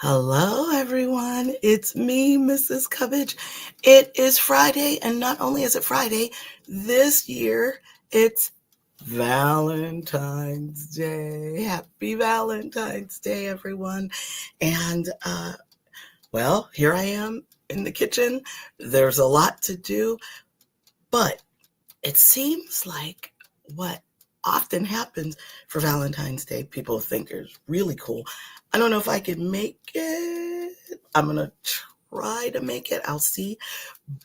Hello, everyone. It's me, Mrs. Cubbage. It is Friday, and not only is it Friday, this year it's Valentine's Day. Happy Valentine's Day, everyone. And, here I am in the kitchen. There's a lot to do, but it seems like what often happens for Valentine's Day, people think is really cool. I don't know if I can make it. I'm going to try to make it. I'll see.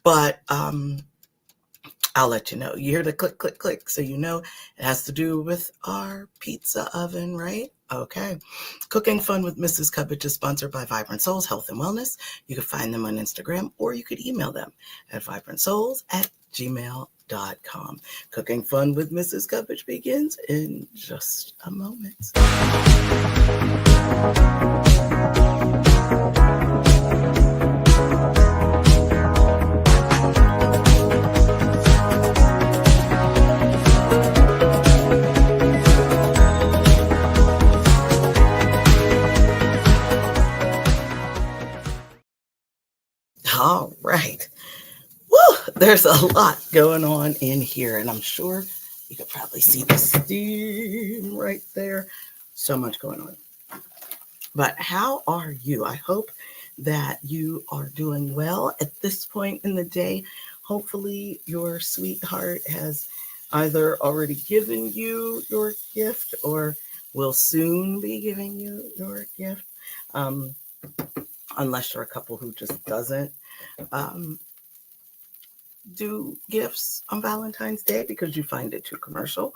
But I'll let you know. You hear the click, click, click. So you know it has to do with our pizza oven, right? Okay. Cooking Fun with Mrs. Cubbage is sponsored by Vibrant Souls Health and Wellness. You can find them on Instagram, or you could email them at vibrantsouls@gmail.com. Cooking Fun with Mrs. Cubbage begins in just a moment. All right. Woo, there's a lot going on in here, and I'm sure you could probably see the steam right there. So much going on. But how are you? I hope that you are doing well at this point in the day. Hopefully, your sweetheart has either already given you your gift or will soon be giving you your gift. Um, unless you're a couple who just doesn't um, do gifts on Valentine's Day because you find it too commercial.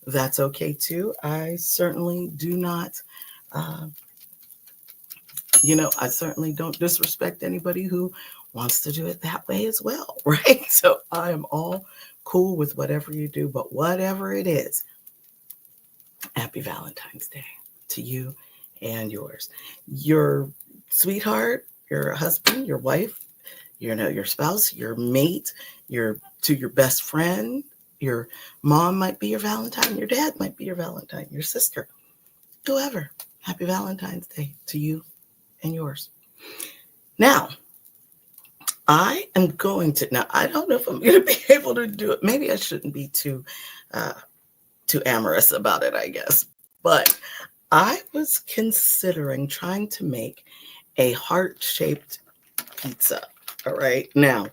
That's okay too. I certainly do not, uh, I certainly don't disrespect anybody who wants to do it that way as well, right? So I am all cool with whatever you do, but whatever it is, happy Valentine's Day to you and yours. Your sweetheart, your husband, your wife, your spouse, your mate, your best friend, your mom might be your Valentine, your dad might be your Valentine, your sister, whoever. Happy Valentine's Day to you and yours. Now, I am going to, now I don't know if I'm going to be able to do it. Maybe I shouldn't be too amorous about it, I guess. But I was considering trying to make a heart-shaped pizza. All right. Now,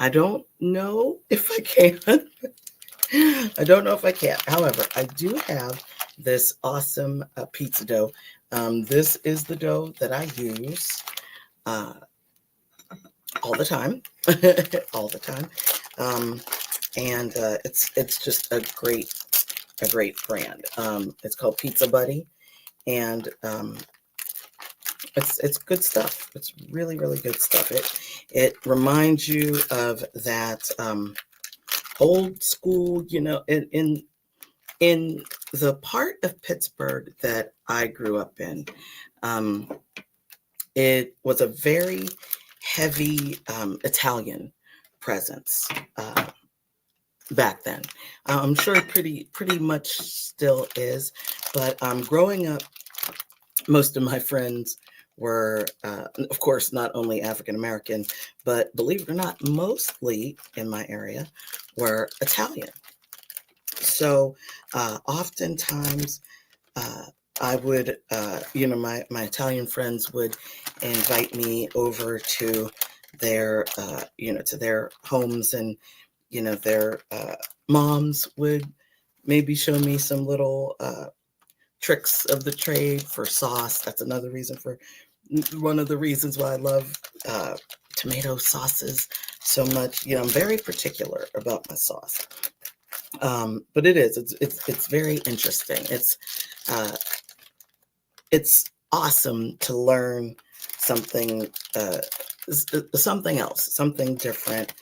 I don't know if I can. I don't know if I can. However, I do have this awesome pizza dough. This is the dough that I use all the time, all the time, and it's just a great brand. It's called Pizza Buddy, and it's good stuff. It's really good stuff. It reminds you of that old school, in the part of Pittsburgh that I grew up in. It was a very heavy Italian presence back then. I'm sure it pretty much still is, but growing up, most of my friends were, of course, not only African American, but believe it or not, mostly in my area were Italian. So oftentimes I would, my Italian friends would invite me over to their, to their homes, and, their moms would maybe show me some little tricks of the trade for sauce. That's one of the reasons why I love tomato sauces so much. I'm very particular about my sauce. But it's very interesting. It's awesome to learn something else, something different.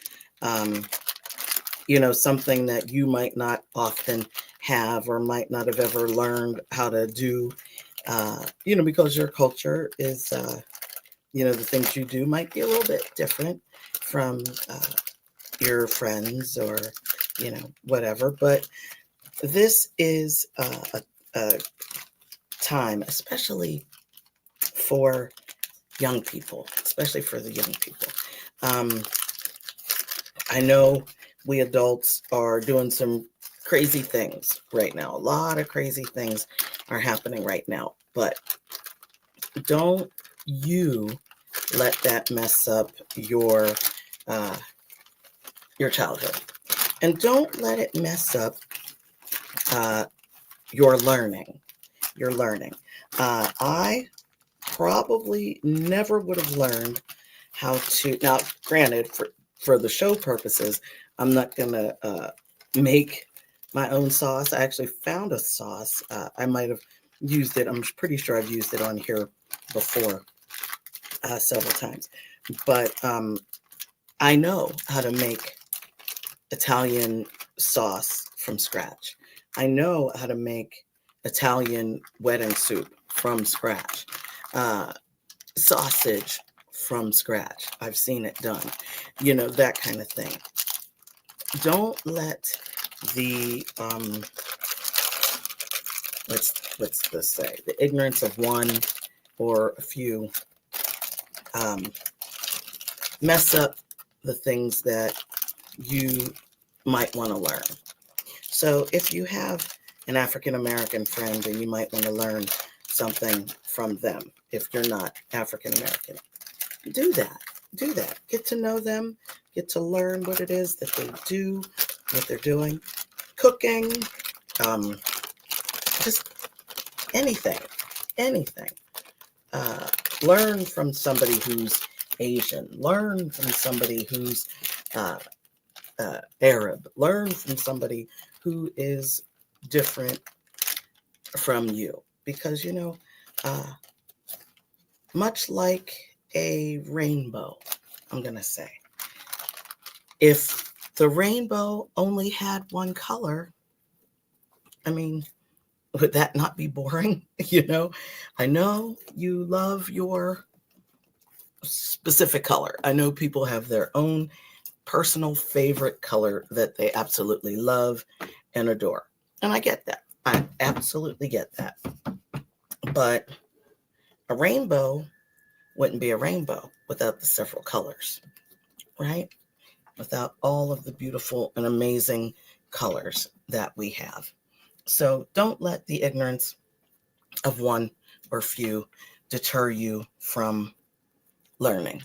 Something that you might not often have or might not have ever learned how to do. Because your culture is, the things you do might be a little bit different from your friends or whatever. But this is a time, especially for young people, especially for the young people. I know we adults are doing some crazy things right now. A lot of crazy things are happening right now, but don't you let that mess up your childhood, and don't let it mess up your learning. I probably never would have learned how to. Now, granted, for the show purposes, I'm not gonna make my own sauce. I actually found a sauce. I might have used it. I'm pretty sure I've used it on here before several times. But I know how to make Italian sauce from scratch. I know how to make Italian wedding soup from scratch. Sausage from scratch. I've seen it done. That kind of thing. Don't let the let's this say, the ignorance of one or a few mess up the things that you might want to learn. So if you have an African American friend and you might want to learn something from them, if you're not African American, do that. Get to know them, get to learn what it is that they do, what they're doing, cooking, just anything. Learn from somebody who's Asian. Learn from somebody who's Arab. Learn from somebody who is different from you. Because, much like a rainbow, I'm going to say, if the rainbow only had one color, would that not be boring? I know you love your specific color. I know people have their own personal favorite color that they absolutely love and adore. And I get that. I absolutely get that. But a rainbow wouldn't be a rainbow without the several colors, right? Without all of the beautiful and amazing colors that we have. So don't let the ignorance of one or few deter you from learning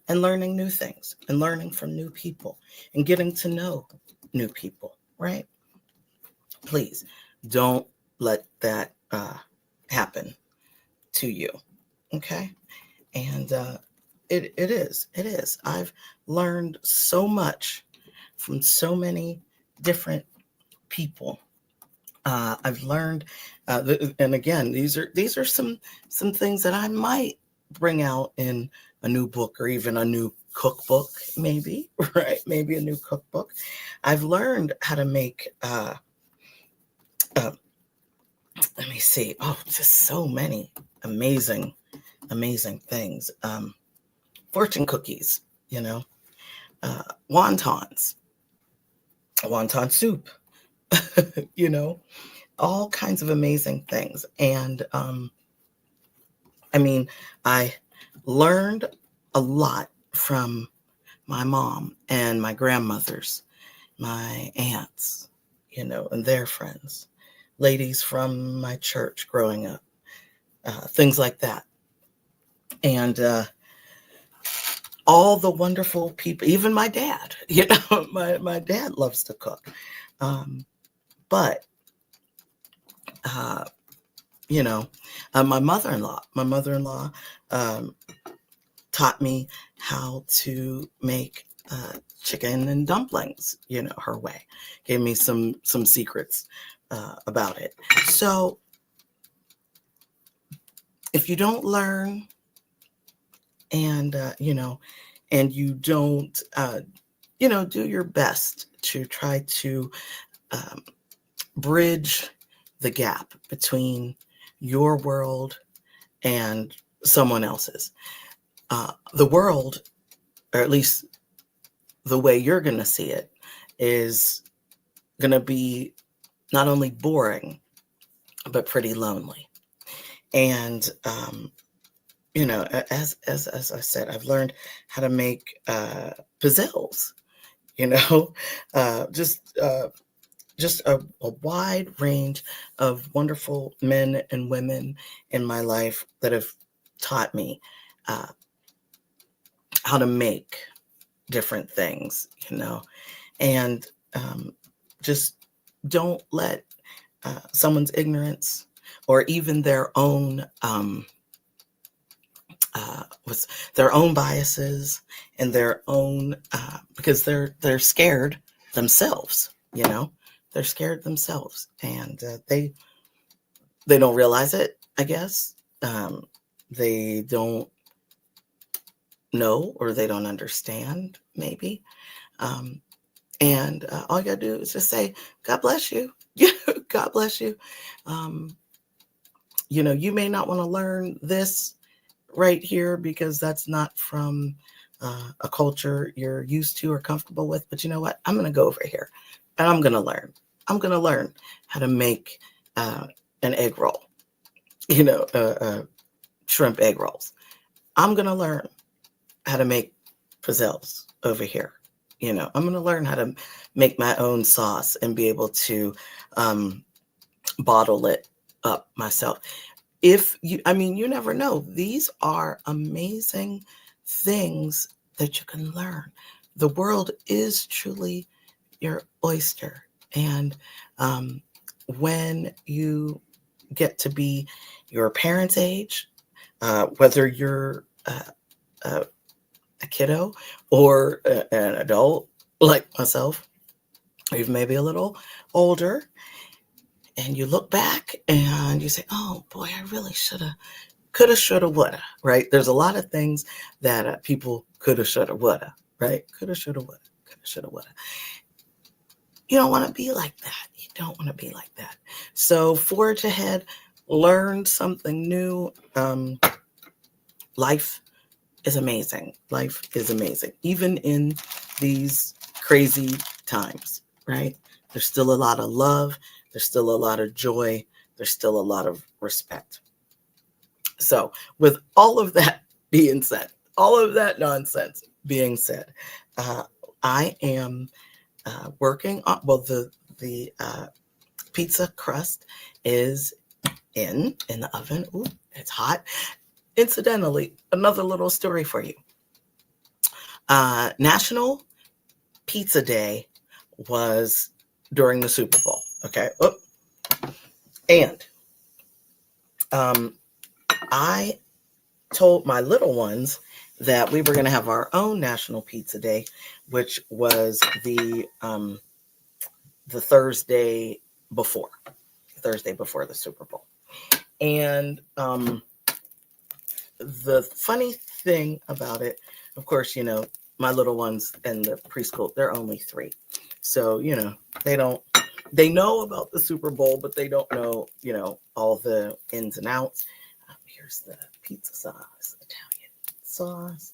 and learning new things and learning from new people and getting to know new people, right? Please don't let that happen to you, okay? And it is. I've learned so much from so many different people. I've learned, and again, these are some things that I might bring out in a new book or even a new cookbook, maybe, right? Maybe a new cookbook. I've learned how to make, let me see, just so many amazing things. Fortune cookies, wontons, wonton soup, all kinds of amazing things. And I learned a lot from my mom and my grandmothers, my aunts, and their friends, ladies from my church growing up, things like that. And all the wonderful people, even my dad, my dad loves to cook. But my mother-in-law taught me how to make chicken and dumplings, her way. Gave me some secrets about it. So if you don't learn and you don't do your best to try to bridge the gap between your world and someone else's, the world, or at least the way you're going to see it, is going to be not only boring but pretty lonely. And as I said, I've learned how to make pizzelles, you know, uh, just uh, just a wide range of wonderful men and women in my life that have taught me uh, how to make different things, and just don't let someone's ignorance or even their own with their own biases and their own because they're scared themselves, they're scared themselves, and they don't realize it, I guess. They don't know, or they don't understand, maybe. um, and all you gotta do is just say, God bless you. God bless you. um, you may not want to learn this right here because that's not from a culture you're used to or comfortable with. But you know what? I'm going to go over here and I'm going to learn. I'm going to learn how to make an egg roll, shrimp egg rolls. I'm going to learn how to make pizzelles over here. I'm going to learn how to make my own sauce and be able to bottle it up myself. You never know. These are amazing things that you can learn. The world is truly your oyster. And when you get to be your parents' age, whether you're a kiddo or an adult like myself, or even maybe a little older, and you look back and you say, oh boy, I really coulda, shoulda, woulda, right? There's a lot of things that people coulda, shoulda, woulda, right? Coulda, shoulda, woulda, coulda, shoulda, woulda. You don't want to be like that. You don't want to be like that. So forge ahead, learn something new. Life is amazing. Life is amazing. Even in these crazy times, right? There's still a lot of love. There's still a lot of joy. There's still a lot of respect. So with all of that being said, all of that nonsense being said, I am working on, the pizza crust is in the oven. Ooh, it's hot. Incidentally, another little story for you. National Pizza Day was during the Super Bowl. Okay. Oh. And I told my little ones that we were going to have our own National Pizza Day, which was the Thursday before the Super Bowl. And the funny thing about it, of course, my little ones in the preschool, they're only 3. So, they know about the Super Bowl, but they don't know, all the ins and outs. Here's the pizza sauce, Italian sauce,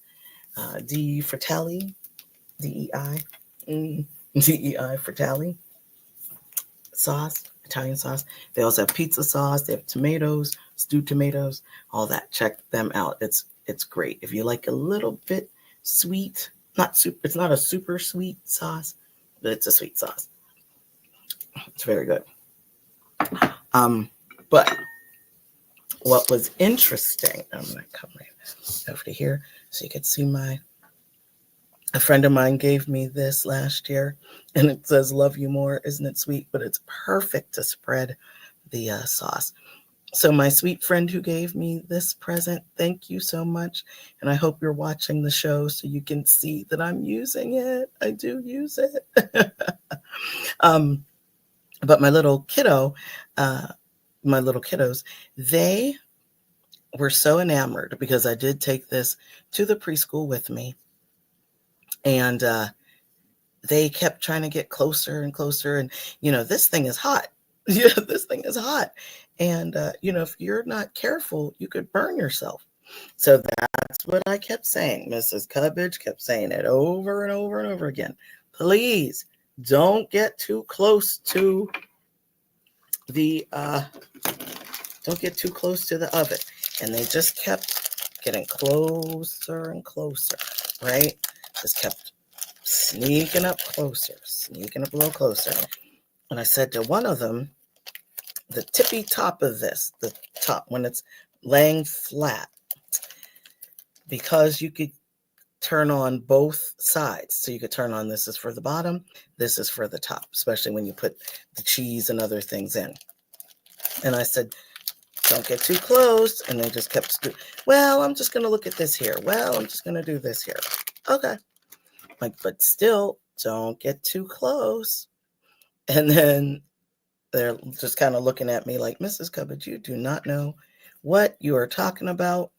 DEI Fratelli, Fratelli sauce, Italian sauce. They also have pizza sauce. They have tomatoes, stewed tomatoes, all that. Check them out. It's great. If you like a little bit sweet, it's not a super sweet sauce, but it's a sweet sauce. It's very good. But what was interesting, I'm going to come right over to here so you can see a friend of mine gave me this last year, and it says, love you more, isn't it sweet? But it's perfect to spread the sauce. So my sweet friend who gave me this present, thank you so much. And I hope you're watching the show so you can see that I'm using it. I do use it. But my little kiddos, they were so enamored because I did take this to the preschool with me. And they kept trying to get closer and closer. And, this thing is hot. Yeah, this thing is hot. And, if you're not careful, you could burn yourself. So that's what I kept saying. Mrs. Cubbage kept saying it over and over and over again. Please don't get too close to the oven. And they just kept getting closer and closer, right? Just kept sneaking up closer, sneaking up a little closer. And I said to one of them, the tippy top of this, the top, when it's laying flat, because you could turn on both sides. So you could turn on, this is for the bottom, this is for the top, especially when you put the cheese and other things in. And I said, don't get too close. And they just kept, well, I'm just going to look at this here. Well, I'm just going to do this here. Okay. Like, but still, don't get too close. And then they're just kind of looking at me like, Mrs. Cubbage, you do not know what you are talking about.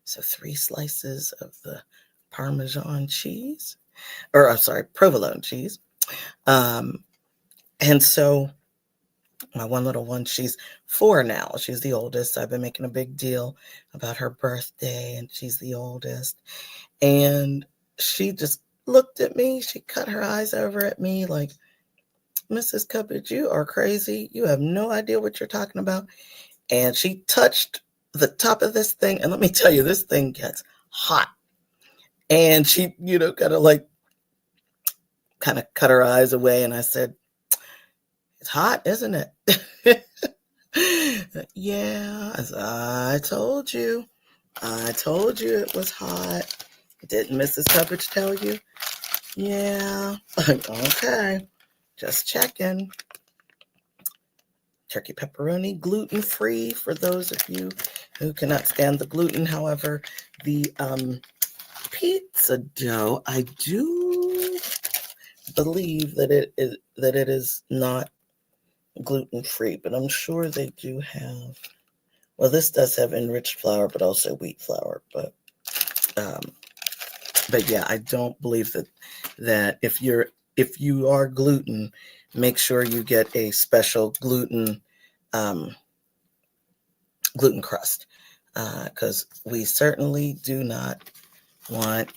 So 3 slices of the Parmesan cheese, or I'm sorry, provolone cheese. And so my one little one, she's 4 now. She's the oldest. I've been making a big deal about her birthday, and she's the oldest. And she just looked at me. She cut her eyes over at me like, Mrs. Cubbage, you are crazy. You have no idea what you're talking about. And she touched the top of this thing. And let me tell you, this thing gets hot. And she, kind of cut her eyes away. And I said, it's hot, isn't it? Yeah, I told you. I told you it was hot. Didn't Mrs. Cubbage tell you? Yeah. Okay. Just checking. Turkey pepperoni, gluten-free for those of you who cannot stand the gluten. However, the pizza dough, I do believe that it is not gluten-free, but I'm sure they do have, well, this does have enriched flour, but also wheat flour. But yeah, I don't believe that if you are gluten, make sure you get a special gluten crust, because we certainly do not want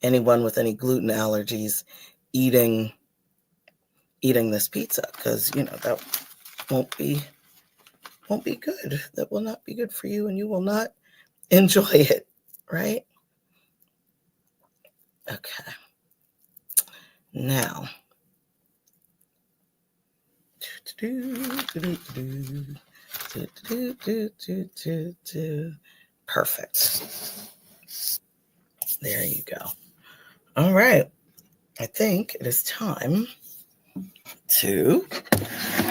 anyone with any gluten allergies eating this pizza, because that won't be good. That will not be good for you, and you will not enjoy it, right? Okay. Now, perfect. There you go. All right. I think it is time to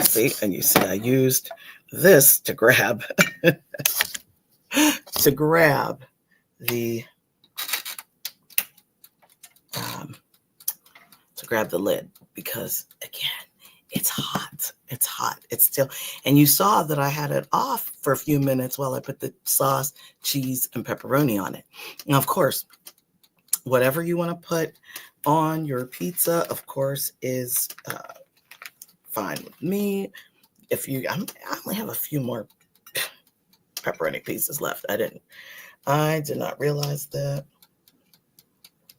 see, and you see I used this to grab the lid, because again, it's hot. It's hot. It's still, and you saw that I had it off for a few minutes while I put the sauce, cheese, and pepperoni on it. Now, of course, whatever you want to put on your pizza, of course, is fine with me. I only have a few more pepperoni pieces left. I did not realize that.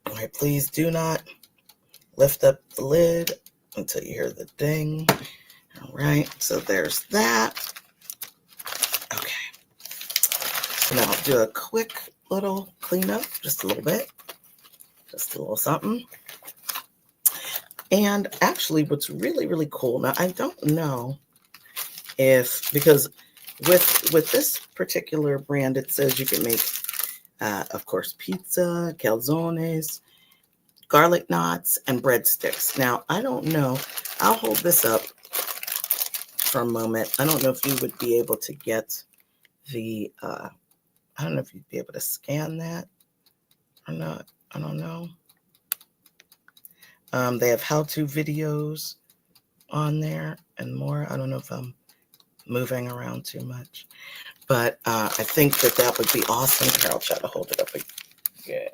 All right, please do not lift up the lid until you hear the ding. All right, so there's that. Okay. So now I'll do a quick little cleanup, just a little bit. Just a little something. And actually, what's really, really cool, now I don't know because with this particular brand, it says you can make, of course, pizza, calzones, garlic knots, and breadsticks. Now, I don't know. I'll hold this up for a moment. I don't know if you would be able to get the, I don't know if you'd be able to scan that or not. I don't know. They have how-to videos on there and more. I don't know if I'm moving around too much, but I think that would be awesome. Here, I'll try to hold it up again.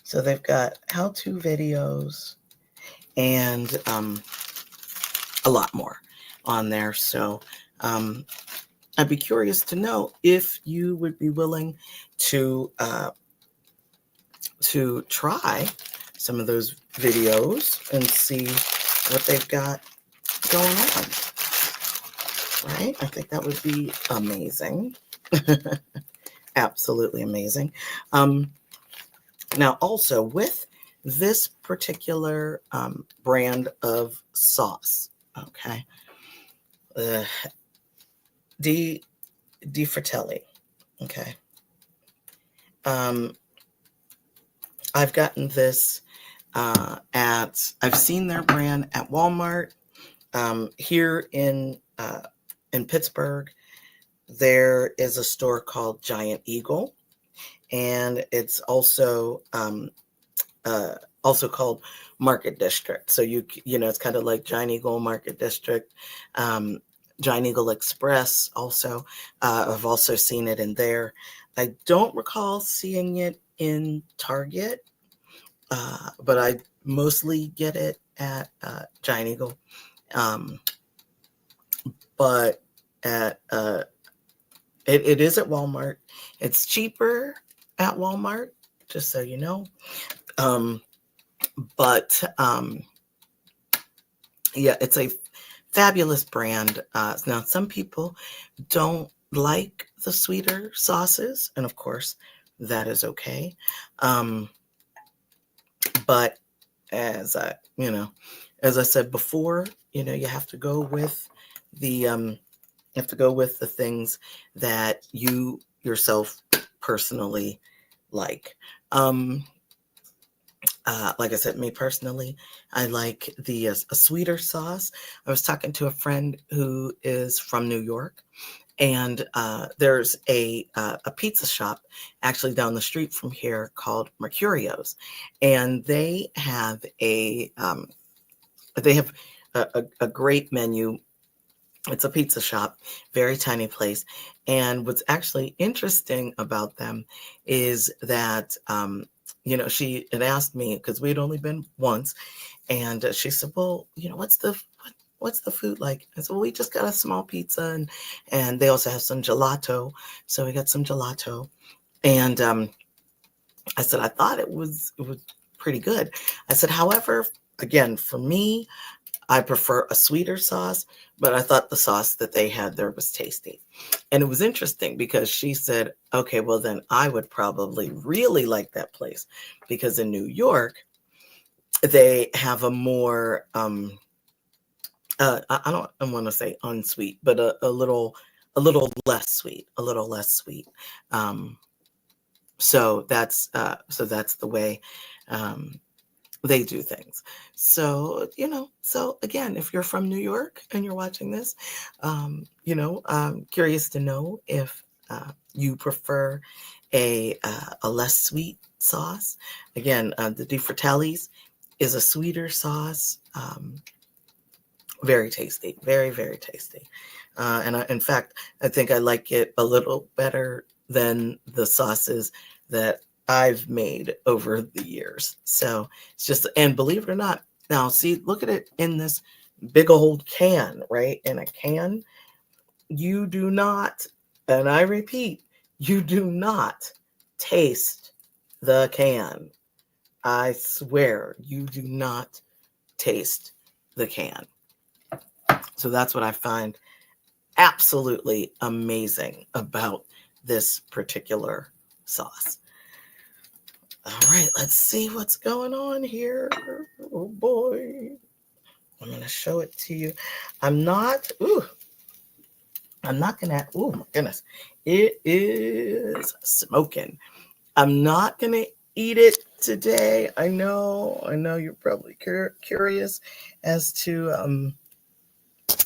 So they've got how-to videos and a lot more on there. So I'd be curious to know if you would be willing to try some of those videos and see what they've got going on, right? I think that would be amazing. Absolutely amazing. Now, also with this particular brand of sauce, okay, uh, Di Fratelli, okay. I've gotten this I've seen their brand at Walmart. Here in Pittsburgh, there is a store called Giant Eagle, and it's also called Market District. So you know it's kind of like Giant Eagle Market District, Giant Eagle Express. Also, I've also seen it in there. I don't recall seeing it in Target, but I mostly get it at Giant Eagle. But at it is at Walmart. It's cheaper at Walmart, just so you know. But yeah, it's a fabulous brand. Now, some people don't like the sweeter sauces, and of course, that is okay. But as I said before, you have to go with the things that you yourself personally like. Like I said, me personally, I like a sweeter sauce. I was talking to a friend who is from New York, and there's a pizza shop actually down the street from here called Mercurio's, and they have a great menu. It's a pizza shop, very tiny place. And what's actually interesting about them is that, she had asked me, because we'd only been once, and she said, well, what's the food like? I said, well, we just got a small pizza, and they also have some gelato. So we got some gelato. And I said, I thought it was pretty good. I said, however, again, for me, I prefer a sweeter sauce, but I thought the sauce that they had there was tasty. And it was interesting because she said, okay, well, then I would probably really like that place, because in New York, they have a more, I don't want to say unsweet, but a little less sweet, So that's the way they do things. So, so again, if you're from New York and you're watching this, I'm curious to know if you prefer a less sweet sauce. Again, the Di Fratelli's is a sweeter sauce. Very tasty, very, very tasty. In fact, I think I like it a little better than the sauces that I've made over the years. So it's just, and believe it or not, now see, look at it in this big old can, right? In a can, you do not, and I repeat, you do not taste the can. I swear, you do not taste the can. So that's what I find absolutely amazing about this particular sauce. All right, let's see what's going on here. Oh boy. I'm going to show it to you. I'm not going to, oh my goodness. It is smoking. I'm not going to eat it today. I know you're probably curious as to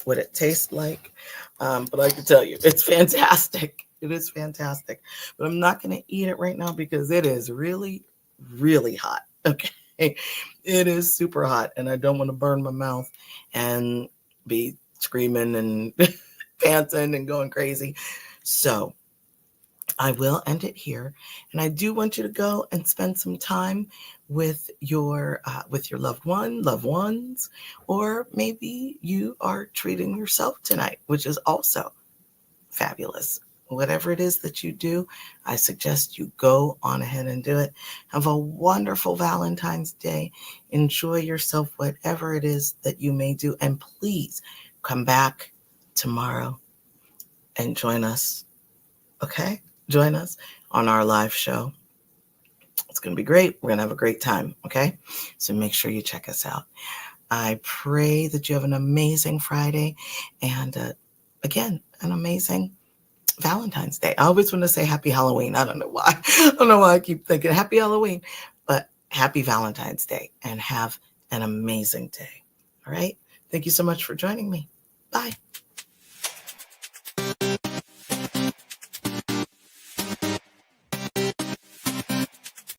what it tastes like. But I can tell you, it's fantastic. It is fantastic. But I'm not going to eat it right now because it is really, really hot. Okay. It is super hot, and I don't want to burn my mouth and be screaming and panting and going crazy. So I will end it here, and I do want you to go and spend some time with your loved ones, or maybe you are treating yourself tonight, which is also fabulous. Whatever it is that you do, I suggest you go on ahead and do it. Have a wonderful Valentine's Day. Enjoy yourself, whatever it is that you may do, and please come back tomorrow and join us. Okay? Join us on our live show. It's going to be great. We're going to have a great time. Okay? So make sure you check us out. I pray that you have an amazing Friday and again, an amazing Valentine's Day. I always want to say happy Halloween. I don't know why. I don't know why I keep thinking happy Halloween, but happy Valentine's Day and have an amazing day. All right. Thank you so much for joining me. Bye.